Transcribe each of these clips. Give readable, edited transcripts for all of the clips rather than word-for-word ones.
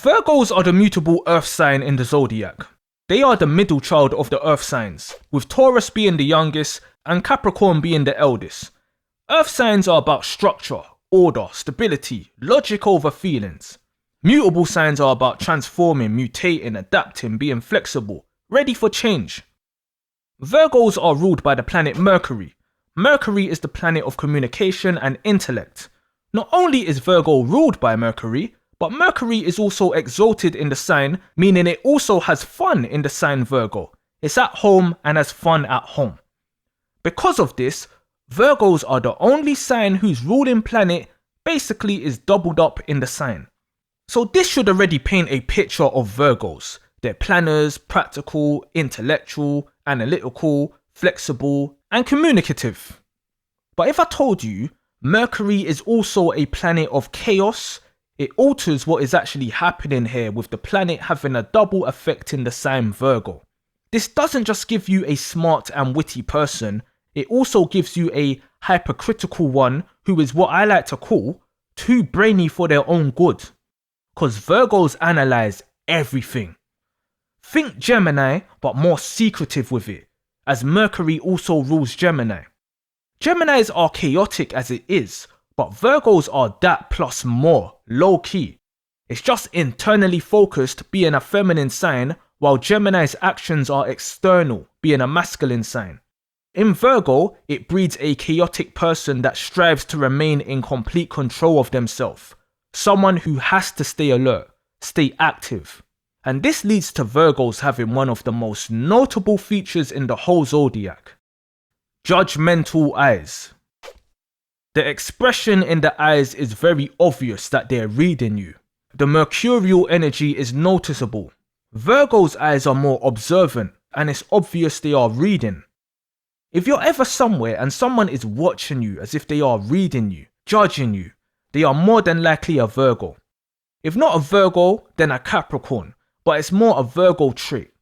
Virgos are the mutable earth sign in the zodiac. They are the middle child of the earth signs, with Taurus being the youngest and Capricorn being the eldest. Earth signs are about structure, order, stability, logic over feelings. Mutable signs are about transforming, mutating, adapting, being flexible, ready for change. Virgos are ruled by the planet Mercury. Mercury is the planet of communication and intellect. Not only is Virgo ruled by Mercury, but Mercury is also exalted in the sign, meaning it also has fun in the sign Virgo. It's at home and has fun at home. Because of this, Virgos are the only sign whose ruling planet basically is doubled up in the sign. So this should already paint a picture of Virgos. They're planners, practical, intellectual, analytical, flexible, and communicative. But if I told you Mercury is also a planet of chaos, it alters what is actually happening here with the planet having a double effect in the sign Virgo. This doesn't just give you a smart and witty person, it also gives you a hypercritical one who is what I like to call too brainy for their own good. Cause Virgos analyze everything. Think Gemini, but more secretive with it, as Mercury also rules Gemini. Geminis are chaotic as it is, but Virgos are that plus more, low key. It's just internally focused, being a feminine sign, while Gemini's actions are external, being a masculine sign. In Virgo, it breeds a chaotic person that strives to remain in complete control of themselves. Someone who has to stay alert, stay active. And this leads to Virgos having one of the most notable features in the whole zodiac. Judgmental eyes. The expression in the eyes is very obvious that they're reading you. The mercurial energy is noticeable. Virgo's eyes are more observant, and it's obvious they are reading. If you're ever somewhere and someone is watching you as if they are reading you, judging you, they are more than likely a Virgo. If not a Virgo, then a Capricorn, but it's more a Virgo trait.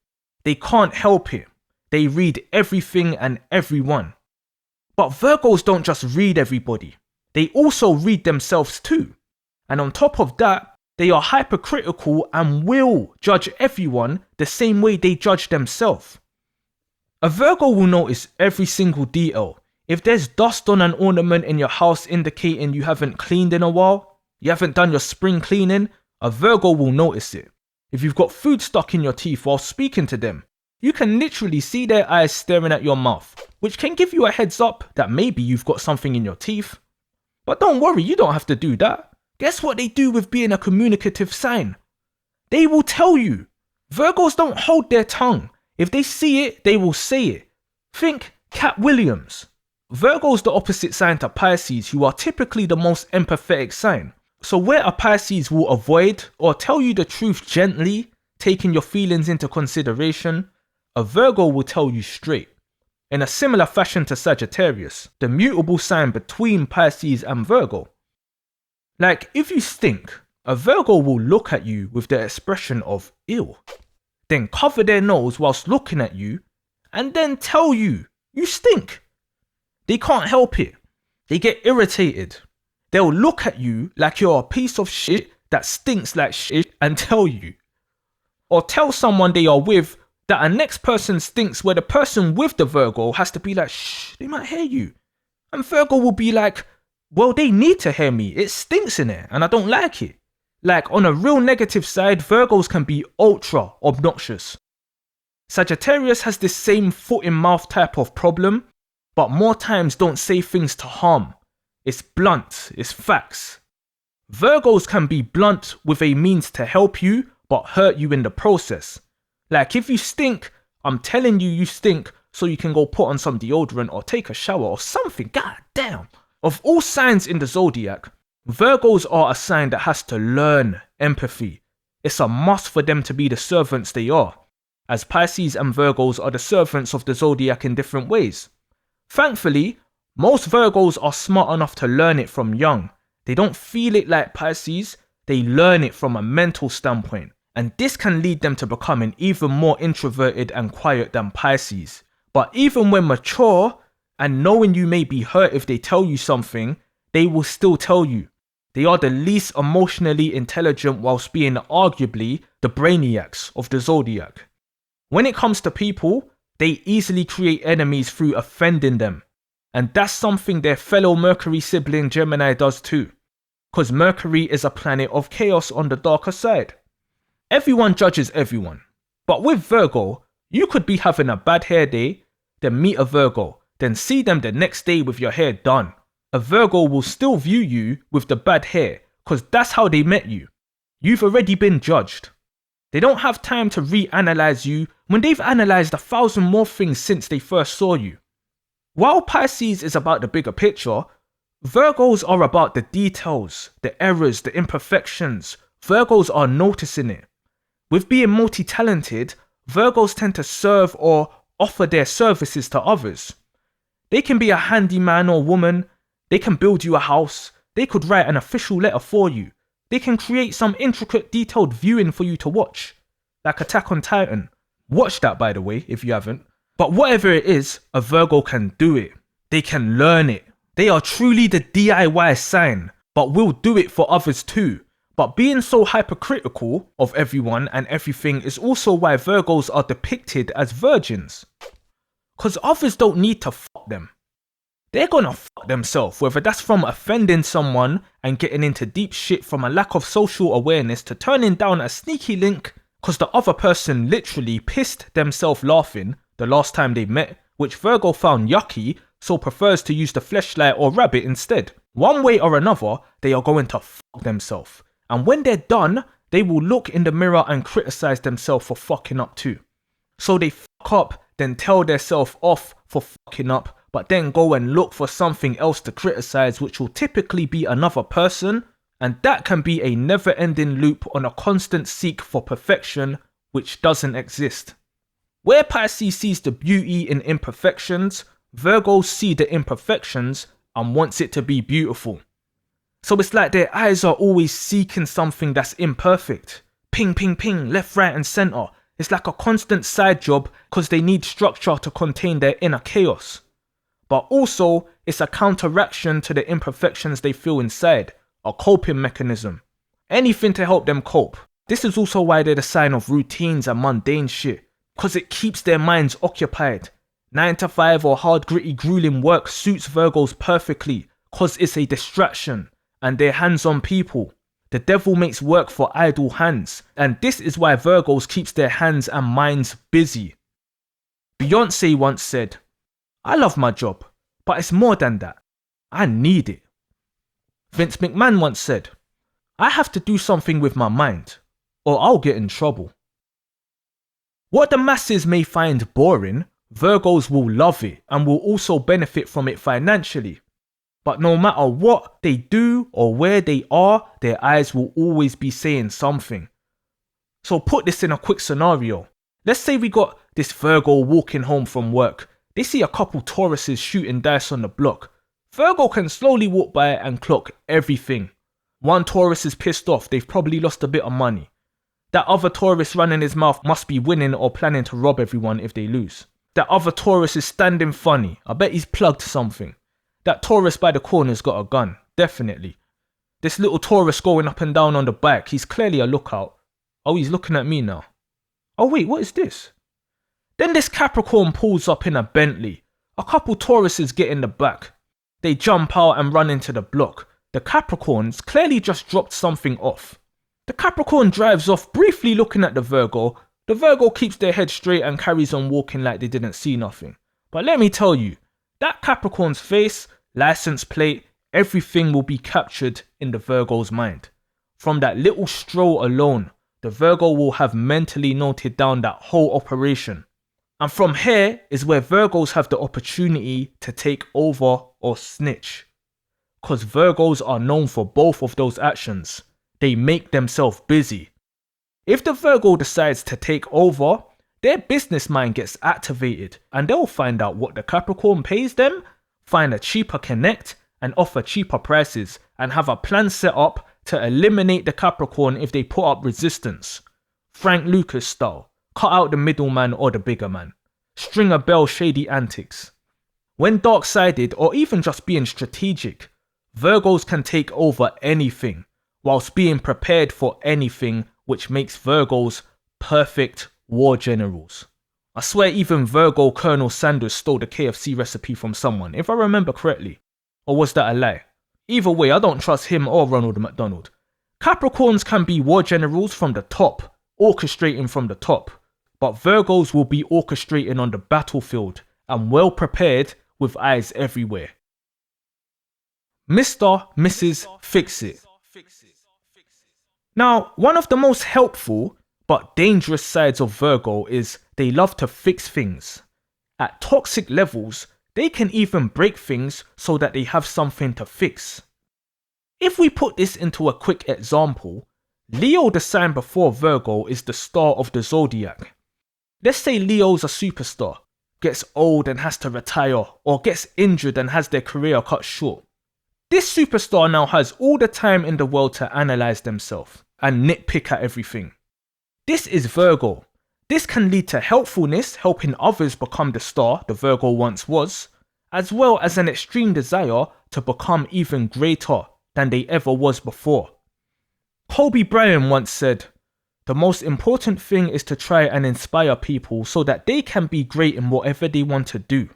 They can't help it. They read everything and everyone. But Virgos don't just read everybody. They also read themselves too. And on top of that, they are hypercritical and will judge everyone the same way they judge themselves. A Virgo will notice every single detail. If there's dust on an ornament in your house indicating you haven't cleaned in a while, you haven't done your spring cleaning, a Virgo will notice it. If you've got food stuck in your teeth while speaking to them, you can literally see their eyes staring at your mouth, which can give you a heads up that maybe you've got something in your teeth. But don't worry, you don't have to do that. Guess what they do with being a communicative sign? They will tell you. Virgos don't hold their tongue. If they see it, they will say it. Think Cat Williams. Virgo's the opposite sign to Pisces, who are typically the most empathetic sign. So where a Pisces will avoid or tell you the truth gently, taking your feelings into consideration, a Virgo will tell you straight. In a similar fashion to Sagittarius, the mutable sign between Pisces and Virgo. Like, if you stink, a Virgo will look at you with the expression of ew, then cover their nose whilst looking at you, and then tell you, you stink. They can't help it. They get irritated. They'll look at you like you're a piece of shit that stinks like shit and tell you. Or tell someone they are with that a next person stinks, where the person with the Virgo has to be like, shh, they might hear you. And Virgo will be like, well, they need to hear me. It stinks in there and I don't like it. Like, on a real negative side, Virgos can be ultra obnoxious. Sagittarius has this same foot in mouth type of problem, but more times don't say things to harm. It's blunt, it's facts. Virgos can be blunt with a means to help you, but hurt you in the process. Like, if you stink, I'm telling you stink so you can go put on some deodorant or take a shower or something. God damn. Of all signs in the zodiac, Virgos are a sign that has to learn empathy. It's a must for them to be the servants they are, as Pisces and Virgos are the servants of the zodiac in different ways. Thankfully, most Virgos are smart enough to learn it from young. They don't feel it like Pisces, they learn it from a mental standpoint. And this can lead them to becoming even more introverted and quiet than Pisces. But even when mature, and knowing you may be hurt if they tell you something, they will still tell you. They are the least emotionally intelligent whilst being arguably the brainiacs of the Zodiac. When it comes to people, they easily create enemies through offending them. And that's something their fellow Mercury sibling Gemini does too. Because Mercury is a planet of chaos on the darker side. Everyone judges everyone. But with Virgo, you could be having a bad hair day, then meet a Virgo, then see them the next day with your hair done. A Virgo will still view you with the bad hair because that's how they met you. You've already been judged. They don't have time to reanalyze you when they've analyzed 1,000 more things since they first saw you. While Pisces is about the bigger picture, Virgos are about the details, the errors, the imperfections. Virgos are noticing it. With being multi-talented, Virgos tend to serve or offer their services to others. They can be a handyman or woman. They can build you a house. They could write an official letter for you. They can create some intricate detailed viewing for you to watch. Like Attack on Titan. Watch that, by the way, if you haven't. But whatever it is, a Virgo can do it. They can learn it. They are truly the DIY sign, but will do it for others too. But being so hypercritical of everyone and everything is also why Virgos are depicted as virgins. Cause others don't need to fuck them. They're gonna fuck themselves, whether that's from offending someone and getting into deep shit from a lack of social awareness to turning down a sneaky link cause the other person literally pissed themselves laughing the last time they met, which Virgo found yucky, so prefers to use the fleshlight or rabbit instead. One way or another, they are going to fuck themselves. And when they're done, they will look in the mirror and criticize themselves for fucking up too. So they fuck up, then tell themselves off for fucking up, but then go and look for something else to criticize, which will typically be another person, and that can be a never-ending loop on a constant seek for perfection, which doesn't exist. Where Pisces sees the beauty in imperfections, Virgos see the imperfections and wants it to be beautiful. So it's like their eyes are always seeking something that's imperfect. Ping, ping, ping, left, right and center. It's like a constant side job because they need structure to contain their inner chaos. But also, it's a counteraction to the imperfections they feel inside, a coping mechanism. Anything to help them cope. This is also why they're the sign of routines and mundane shit, because it keeps their minds occupied. 9 to 5 or hard gritty grueling work suits Virgos perfectly, because it's a distraction, and they're hands-on people. The devil makes work for idle hands, and this is why Virgos keeps their hands and minds busy. Beyonce once said, "I love my job, but it's more than that. I need it." Vince McMahon once said, "I have to do something with my mind, or I'll get in trouble." What the masses may find boring, Virgos will love it and will also benefit from it financially. But no matter what they do or where they are, their eyes will always be saying something. So put this in a quick scenario. Let's say we got this Virgo walking home from work. They see a couple Tauruses shooting dice on the block. Virgo can slowly walk by and clock everything. One Taurus is pissed off, they've probably lost a bit of money. That other Taurus running his mouth must be winning or planning to rob everyone if they lose. That other Taurus is standing funny, I bet he's plugged something. That Taurus by the corner's got a gun, definitely. This little Taurus going up and down on the bike, he's clearly a lookout. Oh, he's looking at me now. Oh wait, what is this? Then this Capricorn pulls up in a Bentley. A couple Tauruses get in the back. They jump out and run into the block. The Capricorns clearly just dropped something off. The Capricorn drives off, briefly looking at the Virgo. The Virgo keeps their head straight and carries on walking like they didn't see nothing. But let me tell you, that Capricorn's face, license plate, everything will be captured in the Virgo's mind. From that little stroll alone, the Virgo will have mentally noted down that whole operation. And from here is where Virgos have the opportunity to take over or snitch. Because Virgos are known for both of those actions. They make themselves busy. If the Virgo decides to take over, their business mind gets activated and they'll find out what the Capricorn pays them, find a cheaper connect and offer cheaper prices and have a plan set up to eliminate the Capricorn if they put up resistance. Frank Lucas style, cut out the middleman or the bigger man. Stringer Bell shady antics. When dark-sided or even just being strategic, Virgos can take over anything, whilst being prepared for anything, which makes Virgos perfect war generals. I swear even Virgo Colonel Sanders stole the KFC recipe from someone, if I remember correctly. Or was that a lie? Either way, I don't trust him or Ronald McDonald. Capricorns can be war generals from the top, orchestrating from the top. But Virgos will be orchestrating on the battlefield and well prepared with eyes everywhere. Mr. Mrs. Fix-It. Now, one of the most helpful but dangerous sides of Virgo is they love to fix things. At toxic levels, they can even break things so that they have something to fix. If we put this into a quick example, Leo, the sign before Virgo, is the star of the Zodiac. Let's say Leo's a superstar, gets old and has to retire, or gets injured and has their career cut short. This superstar now has all the time in the world to analyse themselves and nitpick at everything. This is Virgo. This can lead to helpfulness, helping others become the star the Virgo once was, as well as an extreme desire to become even greater than they ever was before. Kobe Bryant once said, "The most important thing is to try and inspire people so that they can be great in whatever they want to do."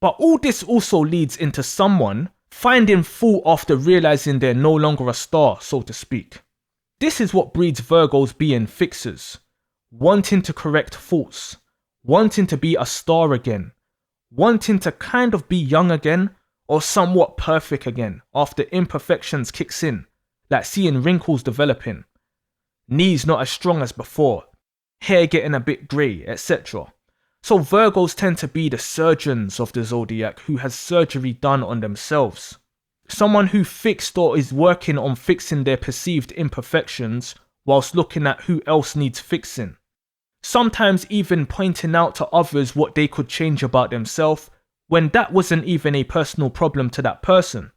But all this also leads into someone finding fault after realizing they're no longer a star, so to speak. This is what breeds Virgos being fixers, wanting to correct faults, wanting to be a star again, wanting to kind of be young again or somewhat perfect again after imperfections kicks in, like seeing wrinkles developing, knees not as strong as before, hair getting a bit grey, etc. So Virgos tend to be the surgeons of the Zodiac who has surgery done on themselves. Someone who fixed or is working on fixing their perceived imperfections whilst looking at who else needs fixing. Sometimes even pointing out to others what they could change about themselves when that wasn't even a personal problem to that person.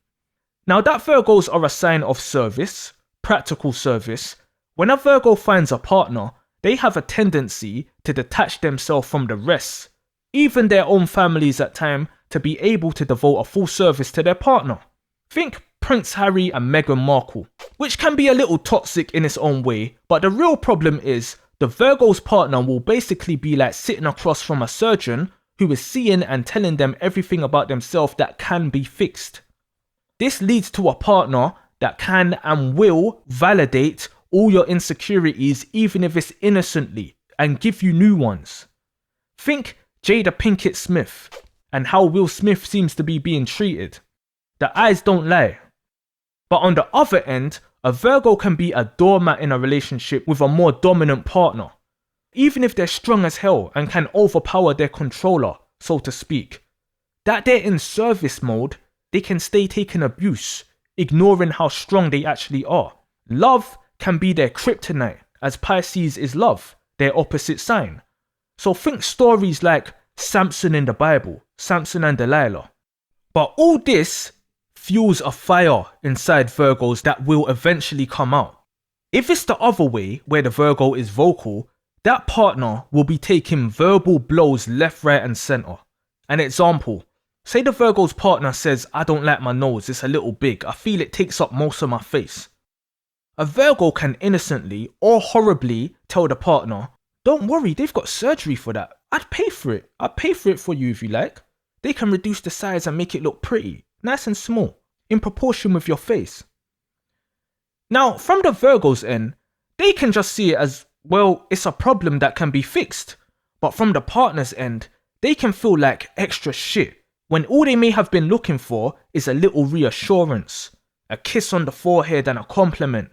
Now that Virgos are a sign of service, practical service, when a Virgo finds a partner, they have a tendency to detach themselves from the rest, even their own families at times, to be able to devote a full service to their partner. Think Prince Harry and Meghan Markle, which can be a little toxic in its own way, but the real problem is the Virgo's partner will basically be like sitting across from a surgeon who is seeing and telling them everything about themselves that can be fixed. This leads to a partner that can and will validate all your insecurities, even if it's innocently, and give you new ones. Think Jada Pinkett Smith and how Will Smith seems to be being treated. The eyes don't lie. But on the other end, a Virgo can be a doormat in a relationship with a more dominant partner, even if they're strong as hell and can overpower their controller, so to speak. That they're in service mode, they can stay taking abuse, ignoring how strong they actually are. Love can be their kryptonite, as Pisces is love, their opposite sign. So think stories like Samson in the Bible, Samson and Delilah. But all this fuels a fire inside Virgos that will eventually come out. If it's the other way, where the Virgo is vocal, that partner will be taking verbal blows left, right and centre. An example, say the Virgo's partner says, "I don't like my nose, it's a little big, I feel it takes up most of my face." A Virgo can innocently or horribly tell the partner, "Don't worry, they've got surgery for that. I'd pay for it. I'd pay for it for you if you like. They can reduce the size and make it look pretty, nice and small, in proportion with your face." Now, from the Virgo's end, they can just see it as, well, it's a problem that can be fixed. But from the partner's end, they can feel like extra shit when all they may have been looking for is a little reassurance, a kiss on the forehead and a compliment.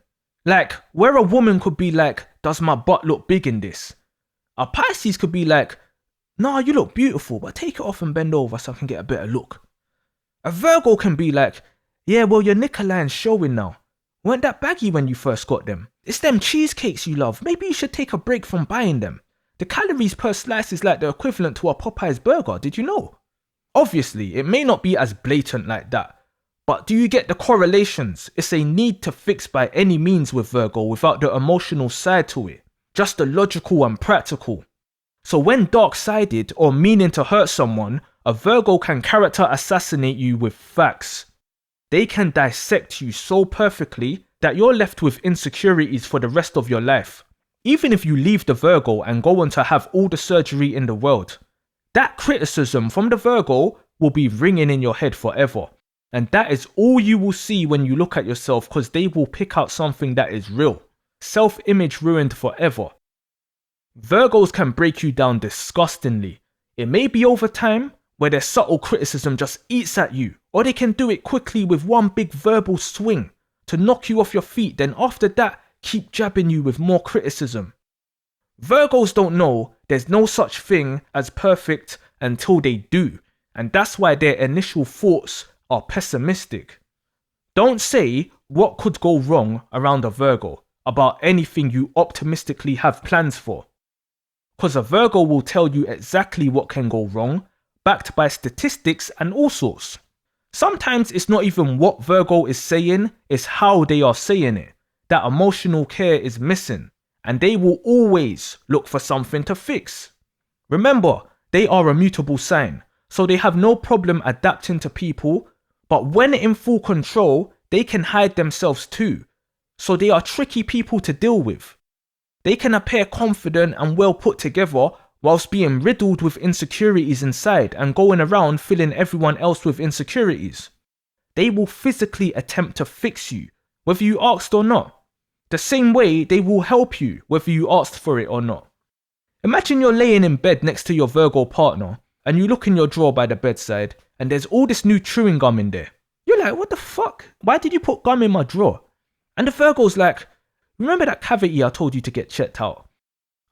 Like, where a woman could be like, "Does my butt look big in this?" A Pisces could be like, "Nah, you look beautiful, but take it off and bend over so I can get a better look." A Virgo can be like, "Yeah, well, your knicker line's showing now. Weren't that baggy when you first got them? It's them cheesecakes you love. Maybe you should take a break from buying them. The calories per slice is like the equivalent to a Popeye's burger, did you know?" Obviously, it may not be as blatant like that, but do you get the correlations? It's a need to fix by any means with Virgo without the emotional side to it, just the logical and practical. So when dark-sided or meaning to hurt someone, a Virgo can character assassinate you with facts. They can dissect you so perfectly that you're left with insecurities for the rest of your life. Even if you leave the Virgo and go on to have all the surgery in the world, that criticism from the Virgo will be ringing in your head forever. And that is all you will see when you look at yourself, because they will pick out something that is real. Self-image ruined forever. Virgos can break you down disgustingly. It may be over time, where their subtle criticism just eats at you, or they can do it quickly with one big verbal swing to knock you off your feet, then after that, keep jabbing you with more criticism. Virgos don't know there's no such thing as perfect until they do, and that's why their initial thoughts are pessimistic. Don't say what could go wrong around a Virgo about anything you optimistically have plans for, because a Virgo will tell you exactly what can go wrong, backed by statistics and all sorts. Sometimes it's not even what Virgo is saying, it's how they are saying it. That emotional care is missing, and they will always look for something to fix. Remember, they are a mutable sign, so they have no problem adapting to people, but when in full control, they can hide themselves too, so they are tricky people to deal with. They can appear confident and well put together whilst being riddled with insecurities inside and going around filling everyone else with insecurities. They will physically attempt to fix you, whether you asked or not. The same way they will help you, whether you asked for it or not. Imagine you're laying in bed next to your Virgo partner, and you look in your drawer by the bedside, and there's all this new chewing gum in there. You're like, what the fuck? Why did you put gum in my drawer? And the Virgo's like, remember that cavity I told you to get checked out?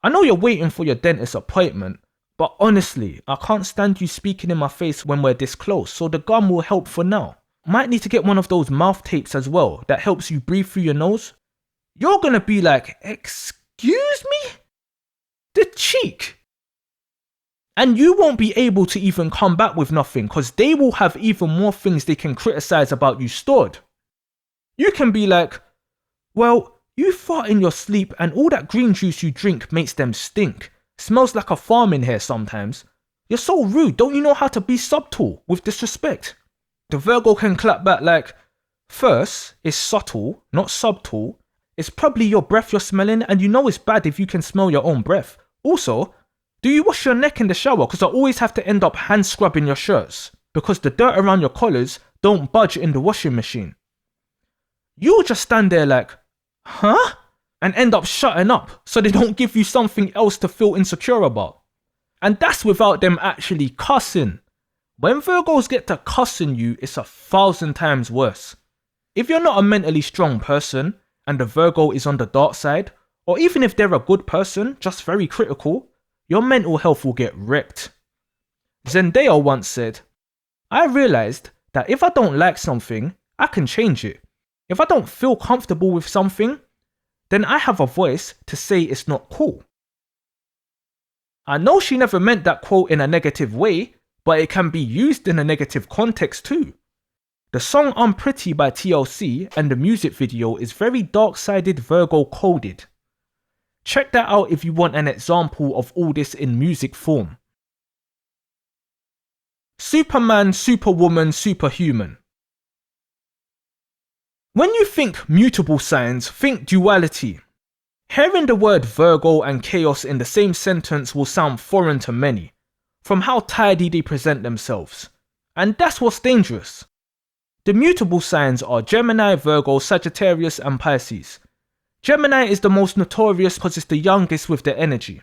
I know you're waiting for your dentist appointment, but honestly, I can't stand you speaking in my face when we're this close, so the gum will help for now. Might need to get one of those mouth tapes as well that helps you breathe through your nose. You're gonna be like, excuse me? The cheek. And you won't be able to even come back with nothing, because they will have even more things they can criticize about you stored. You can be like, well, you fart in your sleep and all that green juice you drink makes them stink. Smells like a farm in here sometimes. You're so rude, don't you know how to be subtle with disrespect? The Virgo can clap back like, first, it's subtle, not subtle. It's probably your breath you're smelling, and you know it's bad if you can smell your own breath. Also, do you wash your neck in the shower? Because I always have to end up hand scrubbing your shirts, because the dirt around your collars don't budge in the washing machine. You'll just stand there like, huh? And end up shutting up so they don't give you something else to feel insecure about. And that's without them actually cussing. When Virgos get to cussing you, it's 1,000 times worse. If you're not a mentally strong person, and the Virgo is on the dark side, or even if they're a good person, just very critical, your mental health will get wrecked. Zendaya once said, I realized that if I don't like something, I can change it. If I don't feel comfortable with something, then I have a voice to say it's not cool. I know she never meant that quote in a negative way, but it can be used in a negative context too. The song Unpretty by TLC and the music video is very dark-sided Virgo coded. Check that out if you want an example of all this in music form. Superman, Superwoman, Superhuman. When you think mutable signs, think duality. Hearing the word Virgo and chaos in the same sentence will sound foreign to many, from how tidy they present themselves. And that's what's dangerous. The mutable signs are Gemini, Virgo, Sagittarius and Pisces. Gemini is the most notorious because it's the youngest with the energy.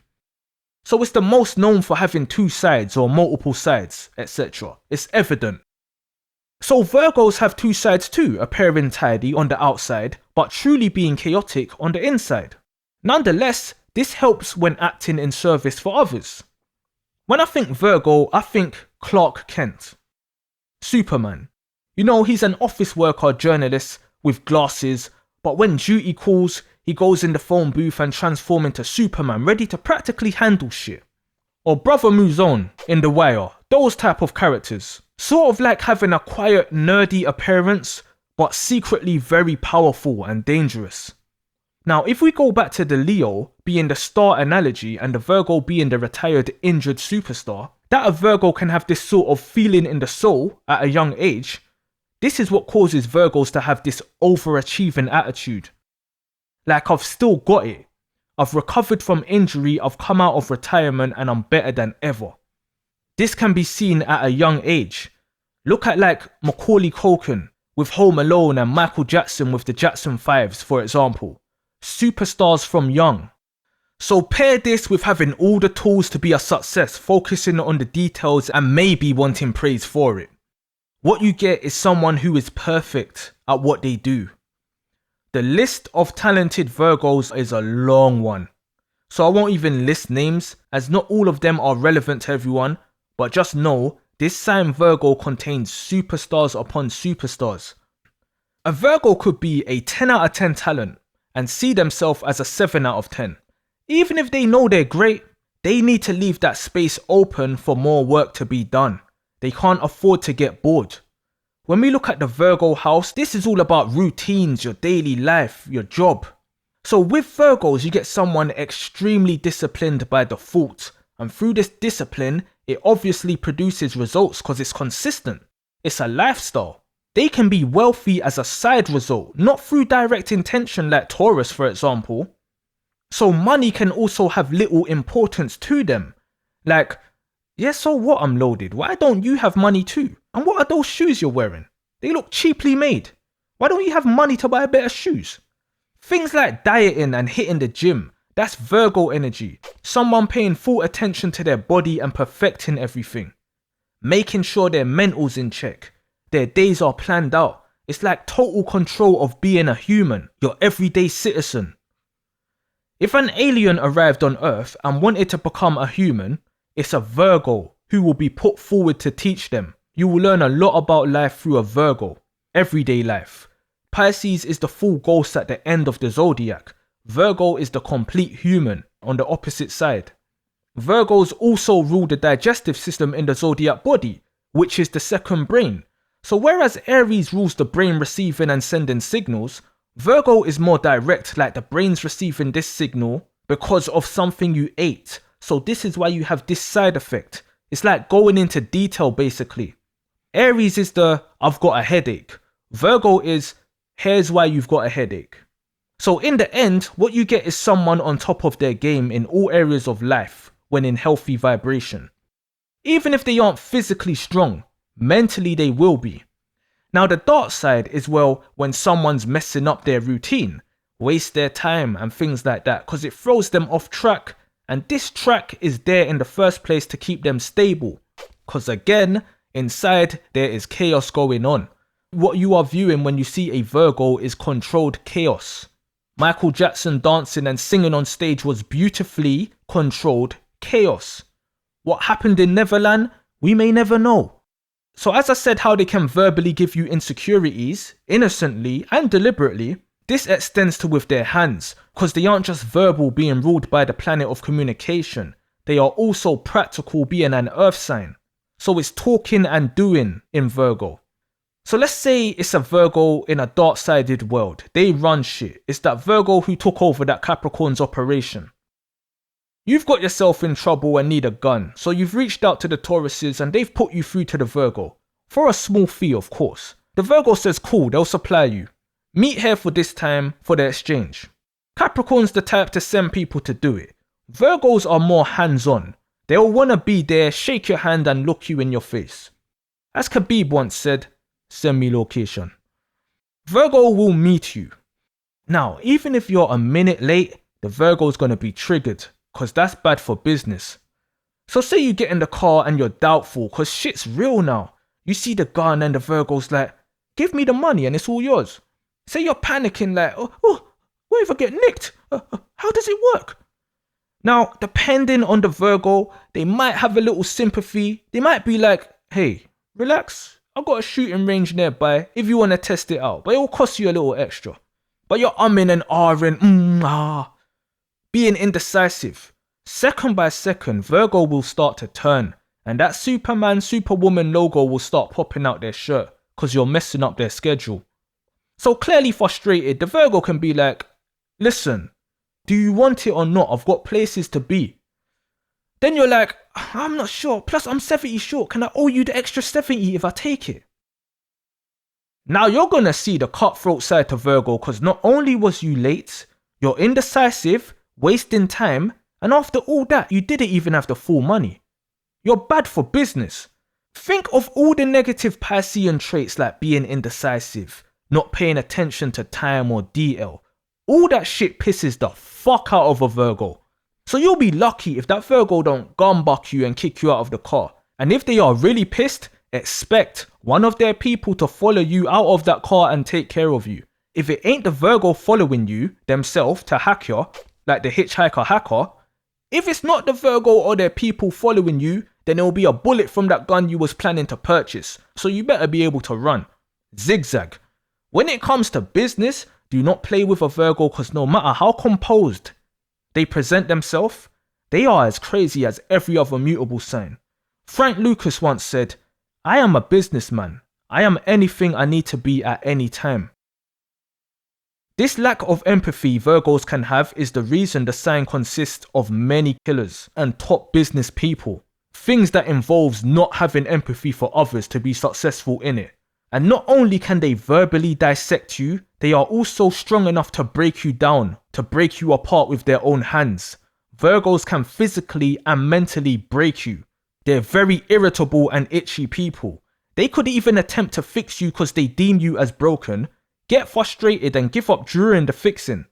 So it's the most known for having two sides or multiple sides, etc. It's evident. So Virgos have two sides too, appearing tidy on the outside, but truly being chaotic on the inside. Nonetheless, this helps when acting in service for others. When I think Virgo, I think Clark Kent. Superman. You know, he's an office worker journalist with glasses, but when duty calls, he goes in the phone booth and transforms into Superman, ready to practically handle shit. Or Brother Muzone in The Wire, those type of characters. Sort of like having a quiet, nerdy appearance, but secretly very powerful and dangerous. Now, if we go back to the Leo being the star analogy and the Virgo being the retired, injured superstar, that a Virgo can have this sort of feeling in the soul at a young age, This is what causes Virgos to have this overachieving attitude. Like, I've still got it. I've recovered from injury, I've come out of retirement, and I'm better than ever. This can be seen at a young age. Look at like Macaulay Culkin with Home Alone and Michael Jackson with the Jackson 5s, for example. Superstars from young. So pair this with having all the tools to be a success, focusing on the details and maybe wanting praise for it. What you get is someone who is perfect at what they do. The list of talented Virgos is a long one. So I won't even list names, as not all of them are relevant to everyone, but just know this sign Virgo contains superstars upon superstars. A Virgo could be a 10 out of 10 talent and see themselves as a 7 out of 10. Even if they know they're great, they need to leave that space open for more work to be done. They can't afford to get bored. When we look at the Virgo house, this is all about routines, your daily life, your job. So with Virgos, you get someone extremely disciplined by default. And through this discipline, it obviously produces results because it's consistent. It's a lifestyle. They can be wealthy as a side result, not through direct intention like Taurus, for example. So money can also have little importance to them. Like, yeah, so what, I'm loaded. Why don't you have money too? And what are those shoes you're wearing? They look cheaply made. Why don't you have money to buy better shoes? Things like dieting and hitting the gym, that's Virgo energy. Someone paying full attention to their body and perfecting everything. Making sure their mental's in check. Their days are planned out. It's like total control of being a human, your everyday citizen. If an alien arrived on Earth and wanted to become a human, it's a Virgo who will be put forward to teach them. You will learn a lot about life through a Virgo. Everyday life. Pisces is the full ghost at the end of the Zodiac. Virgo is the complete human on the opposite side. Virgos also rule the digestive system in the Zodiac body, which is the second brain. So whereas Aries rules the brain receiving and sending signals, Virgo is more direct, like the brain's receiving this signal because of something you ate. So this is why you have this side effect. It's like going into detail basically. Aries is the I've got a headache. Virgo is here's why you've got a headache. So in the end, what you get is someone on top of their game in all areas of life when in healthy vibration. Even if they aren't physically strong, mentally they will be. Now the dark side is, well, when someone's messing up their routine, waste their time and things like that, because it throws them off track, and this track is there in the first place to keep them stable. Because again, inside there is chaos going on. What you are viewing when you see a Virgo is controlled chaos. Michael Jackson dancing and singing on stage was beautifully controlled chaos. What happened in Neverland, we may never know. So as I said, how they can verbally give you insecurities, innocently and deliberately, this extends to with their hands, because they aren't just verbal being ruled by the planet of communication, they are also practical being an earth sign. So it's talking and doing in Virgo. So let's say it's a Virgo in a dark-sided world. They run shit. It's that Virgo who took over that Capricorn's operation. You've got yourself in trouble and need a gun, so you've reached out to the Tauruses and they've put you through to the Virgo. For a small fee, of course. The Virgo says cool, they'll supply you. Meet here for this time for the exchange. Capricorn's the type to send people to do it. Virgos are more hands-on. They'll want to be there, shake your hand and look you in your face. As Khabib once said, send me location. Virgo will meet you. Now, even if you're a minute late, the Virgo's going to be triggered, because that's bad for business. So say you get in the car and you're doubtful, because shit's real now. You see the gun and the Virgo's like, give me the money and it's all yours. Say you're panicking like, oh, what if I get nicked? How does it work? Now, depending on the Virgo, they might have a little sympathy. They might be like, hey, relax. I've got a shooting range nearby if you want to test it out. But it will cost you a little extra. But you're umming and ahhing, being indecisive. Second by second, Virgo will start to turn. And that Superman, Superwoman logo will start popping out their shirt because you're messing up their schedule. So clearly frustrated, the Virgo can be like, listen, do you want it or not? I've got places to be. Then you're like, I'm not sure. Plus I'm 70 short. Can I owe you the extra 70 if I take it? Now you're gonna see the cutthroat side to Virgo, because not only was you late, you're indecisive, wasting time, and after all that, you didn't even have the full money. You're bad for business. Think of all the negative Piscean traits like being indecisive, not paying attention to time or DL. All that shit pisses the fuck out of a Virgo. So you'll be lucky if that Virgo don't gumbuck you and kick you out of the car. And if they are really pissed, expect one of their people to follow you out of that car and take care of you. If it ain't the Virgo following you themselves to hack you, like the hitchhiker hacker, if it's not the Virgo or their people following you, then it'll be a bullet from that gun you was planning to purchase. So you better be able to run. Zigzag. When it comes to business, do not play with a Virgo, because no matter how composed they present themselves, they are as crazy as every other mutable sign. Frank Lucas once said, "I am a businessman. I am anything I need to be at any time." This lack of empathy Virgos can have is the reason the sign consists of many killers and top business people. Things that involves not having empathy for others to be successful in it. And not only can they verbally dissect you, they are also strong enough to break you down, to break you apart with their own hands. Virgos can physically and mentally break you. They're very irritable and itchy people. They could even attempt to fix you because they deem you as broken, get frustrated and give up during the fixing.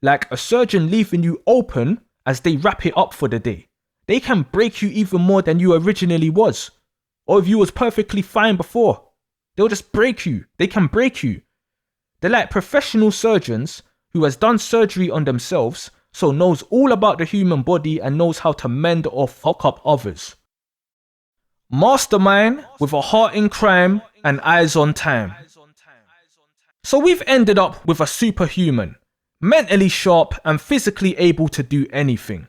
Like a surgeon leaving you open as they wrap it up for the day. They can break you even more than you originally was. Or if you was perfectly fine before. They'll just break you. They can break you. They're like professional surgeons who has done surgery on themselves, so knows all about the human body and knows how to mend or fuck up others. Mastermind with a heart in crime and eyes on time. So we've ended up with a superhuman, mentally sharp and physically able to do anything.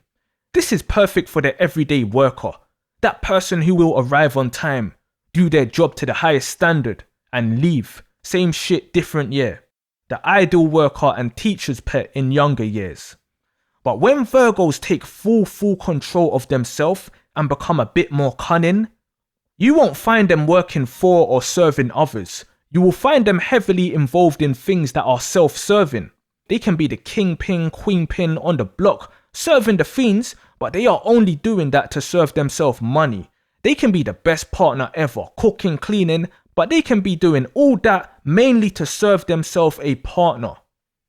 This is perfect for the everyday worker, that person who will arrive on time, do their job to the highest standard, and leave. Same shit, different year. The ideal worker and teacher's pet in younger years. But when Virgos take full control of themselves and become a bit more cunning, you won't find them working for or serving others. You will find them heavily involved in things that are self-serving. They can be the kingpin, queenpin on the block, serving the fiends, but they are only doing that to serve themselves money. They can be the best partner ever, cooking, cleaning, but they can be doing all that mainly to serve themselves a partner.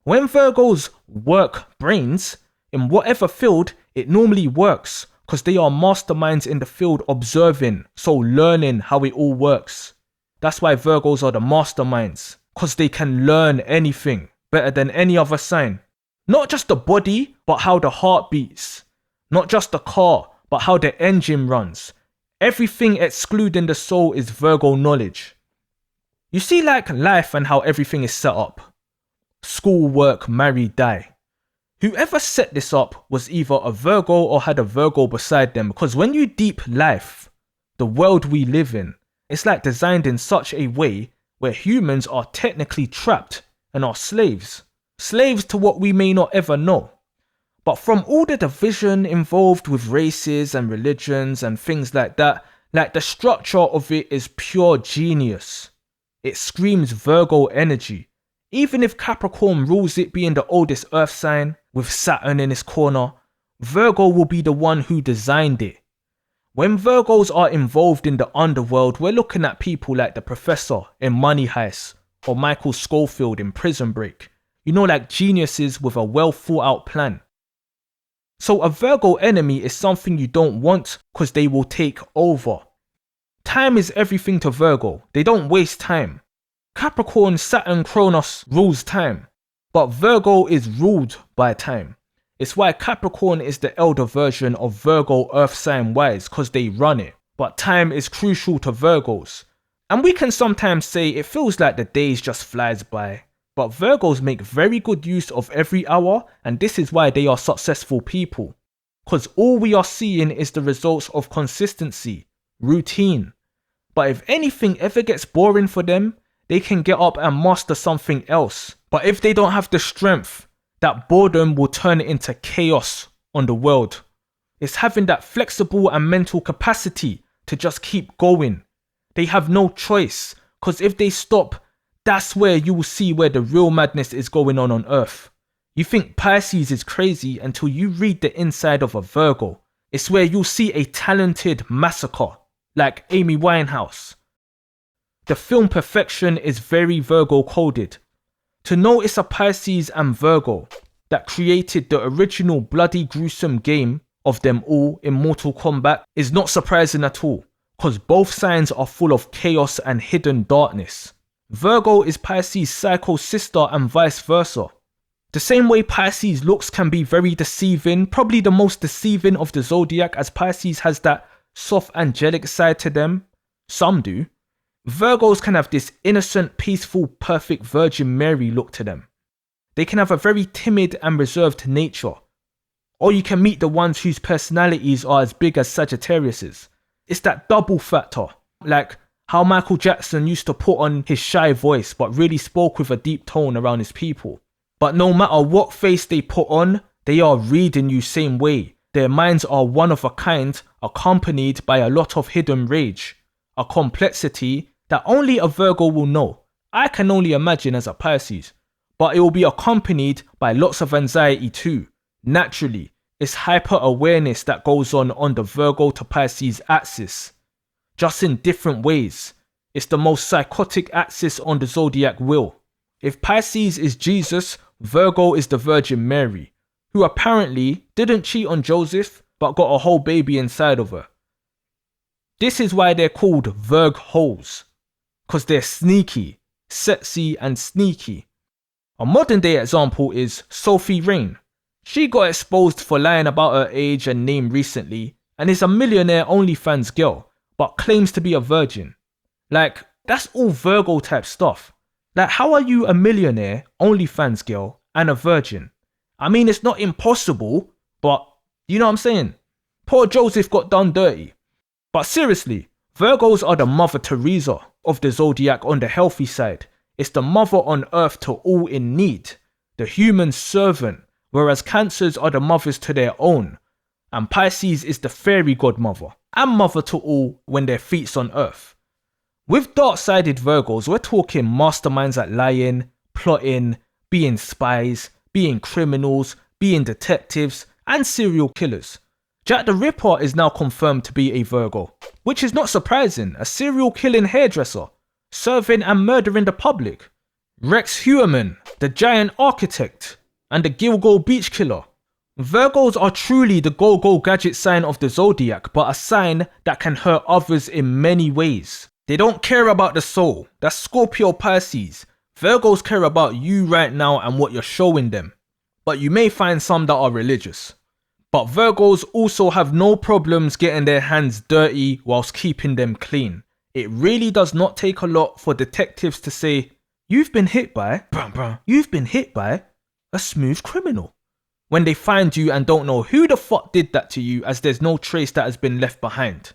When Virgos work brains, in whatever field, it normally works, because they are masterminds in the field observing, so learning how it all works. That's why Virgos are the masterminds, because they can learn anything better than any other sign. Not just the body, but how the heart beats. Not just the car, but how the engine runs. Everything excluding the soul is Virgo knowledge. You see, like life and how everything is set up. School, work, marry, die. Whoever set this up was either a Virgo or had a Virgo beside them, because when you deep life, the world we live in, it's like designed in such a way where humans are technically trapped and are slaves. Slaves to what we may not ever know. But from all the division involved with races and religions and things like that, like the structure of it is pure genius. It screams Virgo energy. Even if Capricorn rules it being the oldest earth sign, with Saturn in its corner, Virgo will be the one who designed it. When Virgos are involved in the underworld, we're looking at people like the Professor in Money Heist, or Michael Scofield in Prison Break. You know, like geniuses with a well thought out plan. So a Virgo enemy is something you don't want because they will take over. Time is everything to Virgo. They don't waste time. Capricorn, Saturn, Kronos rules time. But Virgo is ruled by time. It's why Capricorn is the elder version of Virgo earth sign wise, because they run it. But time is crucial to Virgos. And we can sometimes say it feels like the days just flies by. But Virgos make very good use of every hour, and this is why they are successful people. Because all we are seeing is the results of consistency, routine. But if anything ever gets boring for them, they can get up and master something else. But if they don't have the strength, that boredom will turn it into chaos on the world. It's having that flexible and mental capacity to just keep going. They have no choice, because if they stop, That's where you will see where the real madness is going on Earth. You think Pisces is crazy until you read the inside of a Virgo. It's where you'll see a talented massacre, like Amy Winehouse. The film Perfection is very Virgo coded. To know it's a Pisces and Virgo that created the original bloody gruesome game of them all in Mortal Kombat is not surprising at all, cause both signs are full of chaos and hidden darkness. Virgo is Pisces' psycho sister and vice versa. The same way Pisces looks can be very deceiving, probably the most deceiving of the Zodiac, as Pisces has that soft angelic side to them. Some do. Virgos can have this innocent, peaceful, perfect Virgin Mary look to them. They can have a very timid and reserved nature. Or you can meet the ones whose personalities are as big as Sagittarius's. It's that double factor, like how Michael Jackson used to put on his shy voice but really spoke with a deep tone around his people. But no matter what face they put on, they are reading you same way. Their minds are one of a kind, accompanied by a lot of hidden rage, a complexity that only a Virgo will know. I can only imagine as a Pisces, but it will be accompanied by lots of anxiety too. Naturally, it's hyper-awareness that goes on the Virgo to Pisces axis, just in different ways. It's the most psychotic axis on the Zodiac wheel. If Pisces is Jesus, Virgo is the Virgin Mary, who apparently didn't cheat on Joseph, but got a whole baby inside of her. This is why they're called Virg hoes, cause they're sneaky, sexy and sneaky. A modern day example is Sophie Rain. She got exposed for lying about her age and name recently, and is a millionaire OnlyFans girl, but claims to be a virgin. Like, that's all Virgo type stuff. Like, how are you a millionaire, OnlyFans girl, and a virgin? I mean, it's not impossible, but you know what I'm saying? Poor Joseph got done dirty. But seriously, Virgos are the Mother Teresa of the Zodiac on the healthy side. It's the mother on earth to all in need, the human servant, whereas Cancers are the mothers to their own, and Pisces is the fairy godmother and mother to all when their feet's on earth. With dark-sided Virgos, we're talking masterminds at lying, plotting, being spies, being criminals, being detectives, and serial killers. Jack the Ripper is now confirmed to be a Virgo, which is not surprising, a serial killing hairdresser, serving and murdering the public. Rex Heuermann, the giant architect, and the Gilgo beach killer. Virgos are truly the go-go gadget sign of the Zodiac, but a sign that can hurt others in many ways. They don't care about the soul. That's Scorpio Pisces. Virgos care about you right now and what you're showing them. But you may find some that are religious. But Virgos also have no problems getting their hands dirty whilst keeping them clean. It really does not take a lot for detectives to say, you've been hit by a smooth criminal, when they find you and don't know who the fuck did that to you, as there's no trace that has been left behind.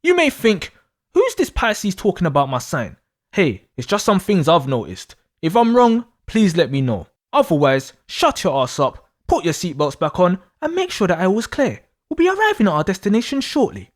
You may think, who's this Pisces talking about my sign? Hey, it's just some things I've noticed. If I'm wrong, please let me know. Otherwise, shut your ass up, put your seatbelts back on, and make sure that I was clear. We'll be arriving at our destination shortly.